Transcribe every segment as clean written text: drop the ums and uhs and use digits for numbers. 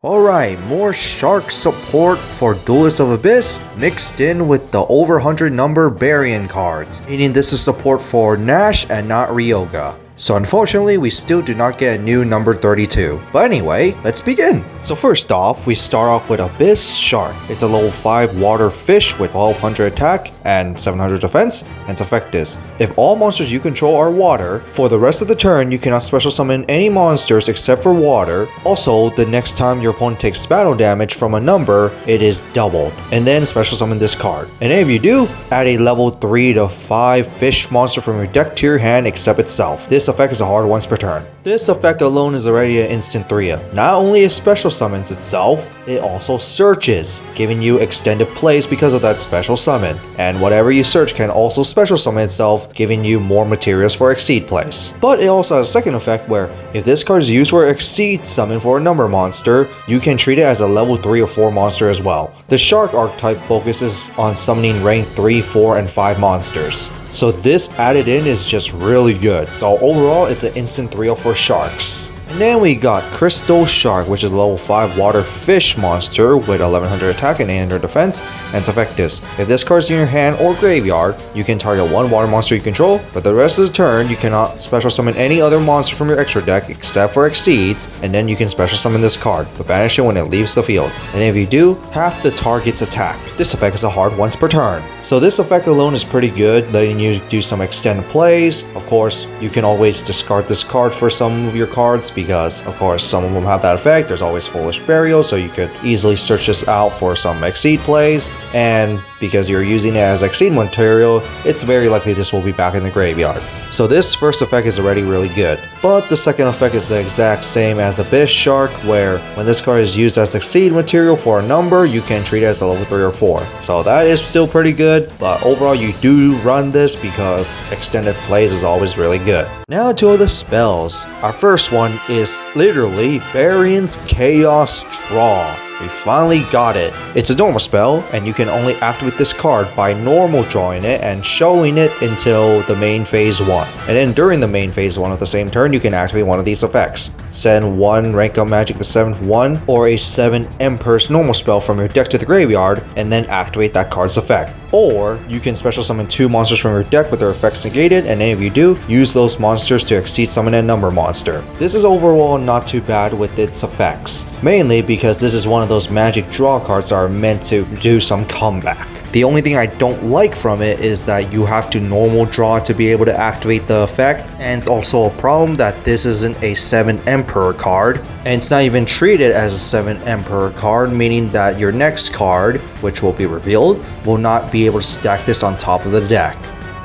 Alright, more Shark support for Duelist of Abyss mixed in with the over 100 number Barian cards, meaning this is support for Nasch and not Ryoga. So unfortunately, we still do not get a new number 32. But anyway, let's begin. So first off, we start off with Abyss Shark. It's a level 5 water fish with 1200 attack and 700 defense, and its effect is, if all monsters you control are water, for the rest of the turn you cannot special summon any monsters except for water. Also, the next time your opponent takes battle damage from a number, it is doubled. And then special summon this card. And if you do, add a level 3 to 5 fish monster from your deck to your hand except itself. This effect is a hard once per turn. This effect alone is already an instant 3-up. Not only it special summons itself, it also searches, giving you extended plays because of that special summon. And whatever you search can also special summon itself, giving you more materials for exceed plays. But it also has a second effect where, if this card is used for exceed summon for a number monster, you can treat it as a level 3 or 4 monster as well. The Shark archetype focuses on summoning rank 3, 4, and 5 monsters. So this added in is just really good. So overall, it's an instant 3-0 for Sharks. And then we got Crystal Shark, which is a level 5 water fish monster with 1100 attack and 800 defense, and its effect is, if this card is in your hand or graveyard, you can target one water monster you control, but the rest of the turn you cannot special summon any other monster from your extra deck except for exceeds, and then you can special summon this card, but banish it when it leaves the field. And if you do, half the target's attack. This effect is a hard once per turn. So this effect alone is pretty good, letting you do some extended plays. Of course, you can always discard this card for some of your cards, because of course some of them have that effect. There's always Foolish Burial, so you could easily search this out for some exceed plays, and because you're using it as exceed material, it's very likely this will be back in the graveyard. So this first effect is already really good. But the second effect is the exact same as Abyss Shark, where when this card is used as exceed material for a number, you can treat it as a level 3 or 4. So that is still pretty good, but overall you do run this because extended plays is always really good. Now to the spells. Our first one is literally Barian's Chaos Draw. We finally got it. It's a normal spell, and you can only activate this card by normal drawing it and showing it until the main phase 1. And then during the main phase 1 of the same turn, you can activate one of these effects. Send one rank up magic to 7th 1 or a 7 Emperor's normal spell from your deck to the graveyard, and then activate that card's effect. Or you can special summon 2 monsters from your deck with their effects negated, and if you do, use those monsters to exceed summon a number monster. This is overall not too bad with its effects, mainly because this is one of those magic draw cards that are meant to do some comeback. The only thing I don't like from it is that you have to normal draw to be able to activate the effect, and it's also a problem that this isn't a 7 Emperor card, and it's not even treated as a 7 Emperor card, meaning that your next card, which will be revealed, will not be able to stack this on top of the deck.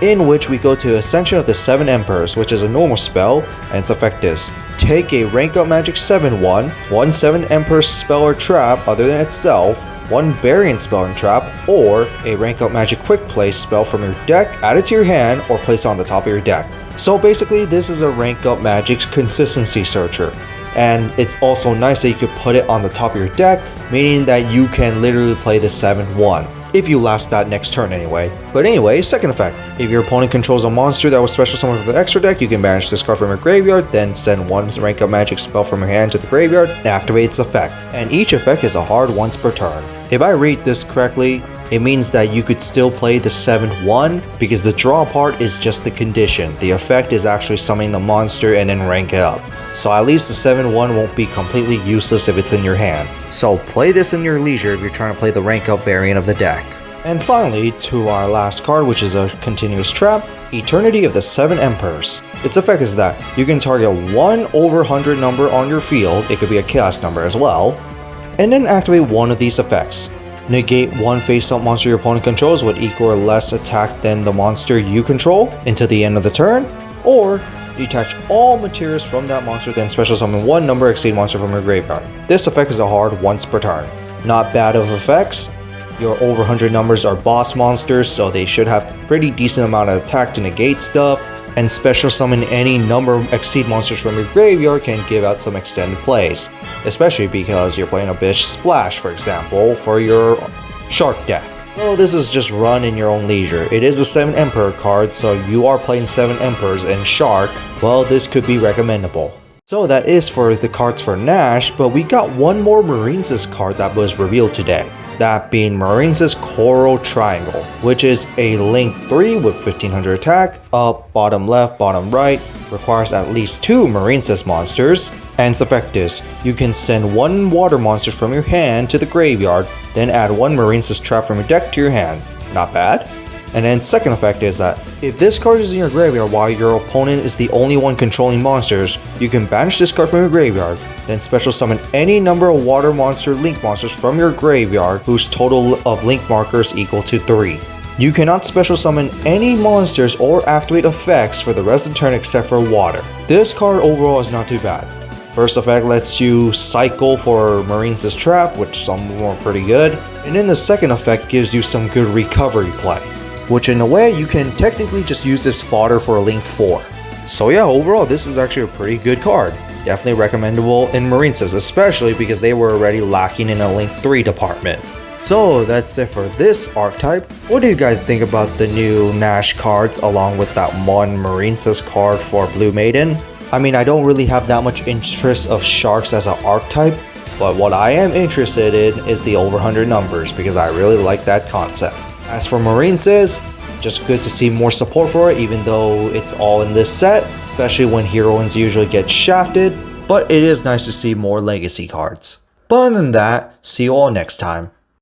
In which we go to Ascension of the 7 Emperors, which is a normal spell, and its effect is, take a rank up magic 7/1, one 7 Emperor spell or trap other than itself, one Barian spell and trap, or a rank up magic quick play spell from your deck, add it to your hand, or place it on the top of your deck. So basically, this is a rank up magic's consistency searcher. And it's also nice that you could put it on the top of your deck, meaning that you can literally play the 7/1. If you last that next turn anyway. But anyway, second effect. If your opponent controls a monster that was special summoned from the extra deck, you can banish this card from your graveyard, then send one rank up magic spell from your hand to the graveyard and activate its effect. And each effect is a hard once per turn. If I read this correctly, it means that you could still play the 7/1 because the draw part is just the condition. The effect is actually summoning the monster and then rank it up. So at least the 7/1 won't be completely useless if it's in your hand. So play this in your leisure if you're trying to play the rank up variant of the deck. And finally, to our last card, which is a continuous trap, Eternity of the 7 Emperors. Its effect is that you can target one over 100 number on your field, it could be a chaos number as well, and then activate one of these effects. Negate one face-up monster your opponent controls with equal or less attack than the monster you control until the end of the turn, or detach all materials from that monster, then special summon one number exceed monster from your graveyard. This effect is a hard once per turn. Not bad of effects. Your over 100 numbers are boss monsters, so they should have pretty decent amount of attack to negate stuff, and special summon any number exceed monsters from your graveyard can give out some extended plays, especially because you're playing a bitch splash, for example, for your Shark deck. Well, this is just run in your own leisure. It is a 7 Emperor card, so you are playing 7 Emperors and Shark, well, this could be recommendable. So that is for the cards for Nasch, but we got one more Marine's card that was revealed today. That being Marine's Coral Triangle, which is a Link 3 with 1500 attack, up, bottom left, bottom right, requires at least 2 Marine's monsters, and its effect is, you can send 1 water monster from your hand to the graveyard, then add 1 Marine's trap from your deck to your hand. Not bad? And then second effect is that, if this card is in your graveyard while your opponent is the only one controlling monsters, you can banish this card from your graveyard, then special summon any number of water monster link monsters from your graveyard whose total of link markers equal to 3. You cannot special summon any monsters or activate effects for the rest of the turn except for water. This card overall is not too bad. First effect lets you cycle for Marine's Trap, which some of them are pretty good, and then the second effect gives you some good recovery play, which in a way you can technically just use this fodder for a Link 4. So yeah, overall this is actually a pretty good card. Definitely recommendable in Marine's, especially because they were already lacking in a Link 3 department. So that's it for this archetype. What do you guys think about the new Nasch cards along with that one Marine's card for Blue Maiden? I mean, I don't really have that much interest of sharks as an archetype, but what I am interested in is the over 100 numbers because I really like that concept. As for Marine's, just good to see more support for it even though it's all in this set, especially when heroines usually get shafted, but it is nice to see more legacy cards. But other than that, see you all next time.